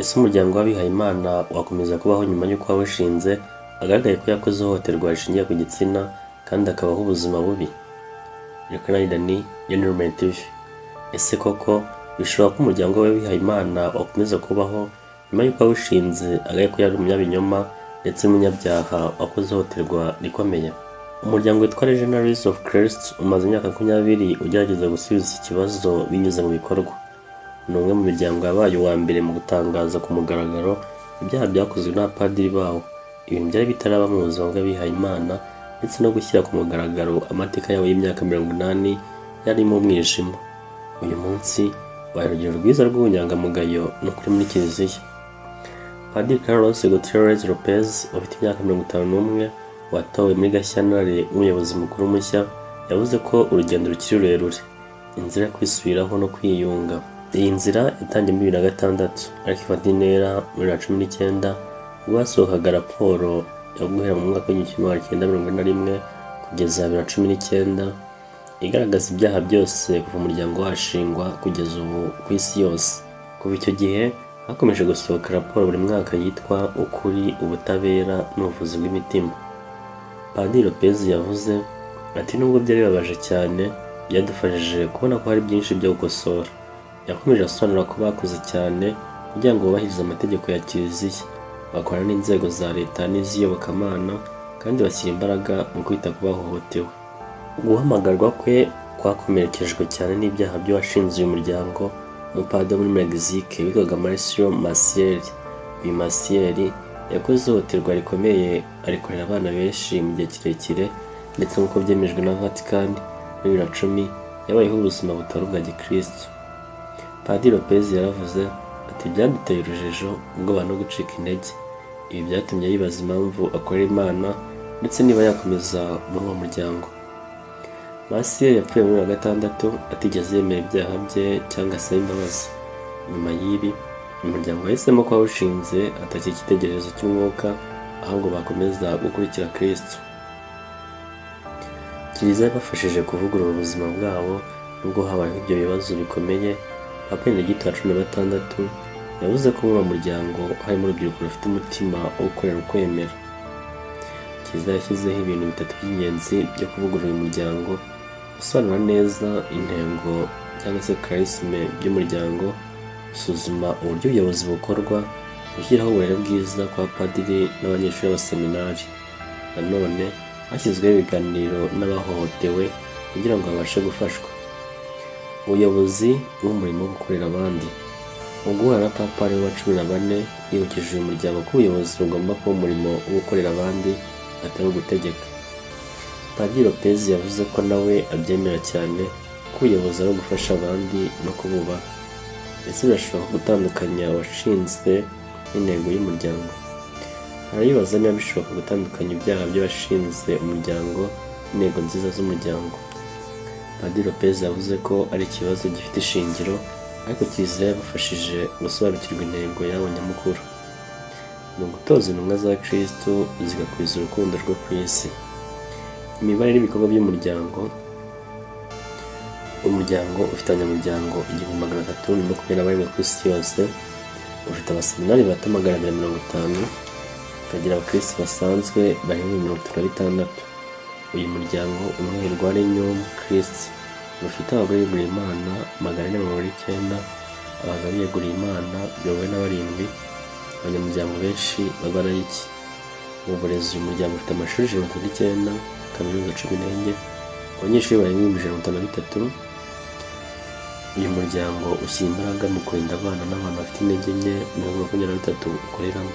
Ese umuryango w'abihayimana wakomeza kubaho nyuma y'uko wawushinze agaragaye ko yakoze ihohoterwa rishingiye ku gitsina kandi akabaho ubuzima bubi? Dani Gentleman TV. Ese koko bishobora ko umuryango w'abihayimana wakomeza kubaho nyuma y'uko wawushinze agaragaye ko yari umunyabinyoma ndetse n'umunyabyaha wakoze ihohoterwa rikomeye? Umuryango witwa Legionaries of Christ umaze imyaka 20 ugerageza gusubiza iki kibazo binyuze mu bikorwa. Ni umwe mu miryango yabaye uwa mbere mu gutangaza ku mugaragaro ibyaha byakozwe n'abapadiri bawo, ibintu byari bitaraba mu buzima bw'abihayimana ndetse no gushyira ku mugaragaro amateka yabo y'imyaka 80 yari mu mwijima. Uyu munsi wabaye urugero rwiza rw'ubunyangamugayo no kuri muri Kiliziya. Padiri Carlos Gutierrez Lopez ufite imyaka 51 watowe muri Gashyantare nk'umuyobozi mukuru mushya yavuze ko urugendo rukiri rurerure, inzira yo kwisubiraho no kwiyunga. Iyi nzira yatangiye muri 2006 ariko ifata intera muri 2019 ubwo hasohokaga raporo yo guhera mu mwaka w'1941 kugeza 2019 igaragaza ibyaha byose kuva umuryango washingwa kugeza ubu ku isi yose. Kuva icyo gihe hakomeje gusohoka raporo buri mwaka yitwa Ukuri, Ubutabera n'Ubuvuzi bw'Imitima. Padiri Lopez yavuze ati nubwo byari bibabaje cyane byadufashije kubona ko hari byinshi byo gukosora. Yakomeje asobanura ko bakoze cyane kugira ngo bubahirize amategeko ya Kiliziya, bakorana n'inzego za leta n'iz'iyobokamana kandi bashyira imbaraga mu kwita ku bahohotewe. Guhamagarwa kwe kwakomerekejwe cyane n'ibyaha by'uwashinze uyu muryango, umupadiri muri Mexique witwaga Marcio Maciel. Uyu Maciel yakoze ihohoterwa rikomeye arikorera abana benshi mu gihe kirekire ndetse nk'uko byemejwe na Vatican muri 2010 yabayeho ubuzima butari ubwa gikristo. Padiri Lopez yaravuze ati byaduteye urujijo, ubwoba no gucika intege. Ibi byatumye yibaza impamvu akorera Imana ndetse niba yakomeza muri uwo muryango. Maciel yapfuye muri 2006 atigeze yemera ibyaha bye cyangwa se imbabazi. Nyuma y'ibi umuryango wahisemo ko wawushinze atakiri icyitegererezo cy'umwuka, ahubwo bakomeza gukurikira Kristo. Kiliziya yabafashije kuvugurura ubuzima bwabo nubwo habayeho ibyo bibazo bikomeye. Papa Benedicto wa 16 yavuze ko muri uwo muryango harimo urubyiruko rufite umutima wo gukorera ukwemera. Kiliziya yashyizeho ibintu bitatu by'ingenzi byo kuvugurura uyu muryango: gusobanura neza intego cyangwa se charisme by'umuryango, gusuzuma uburyo ubuyobozi bukorwa, gushyiraho uburere bwiza kwa padiri n'abanyeshuri b'abaseminari. Nanone hashyizweho ibiganiro n'abahohotewe kugira ngo babashe gufashwa. Ubuyobozi n'umurimo wo gukorera abandi. Mu guhura na Papa Leo wa 14 yibukije uyu muryango ko ubuyobozi bugomba kuba umurimo wo gukorera abandi atari ugutegeka. Padiri Lopez yavuze ko nawe abyemera cyane ko ubuyobozi ari ugufasha abandi no kububaha. Ese birashoboka gutandukanya washinzwe n'intego y'umuryango? Haribaza niba bishoboka gutandukanya ibyaha by'abashinze umuryango n'intego nziza z'umuryango. Padiri Lopez yavuze ko ari ikibazo gifite ishingiro, ariko Kiliziya yabafashije gusobanukirwa intego yabo nyamukuru. Ni ugutoza intumwa za Kristo zigakwiza urukundo rwo ku isi. Imibare n'ibikorwa by'umuryango. Umuryango ufite abanyamuryango 327 ku isi yose, ufite abaseminari bato 250, ukagira abakristo basanzwe bari 36. Uyu muryango umwirwa Regnum Christi ufite abagore biyeguriye Imana 490, abagabo biyeguriye Imana 47, abanyamuryango benshi b'abarayiki. Mu burezi uyu muryango ufite amashuri 9, kaminuza 14, abanyeshuri barenga 153. Uyu muryango ushyira imbaraga mu kurinda abana n'abantu bafite intege nke 23 ukoreramo.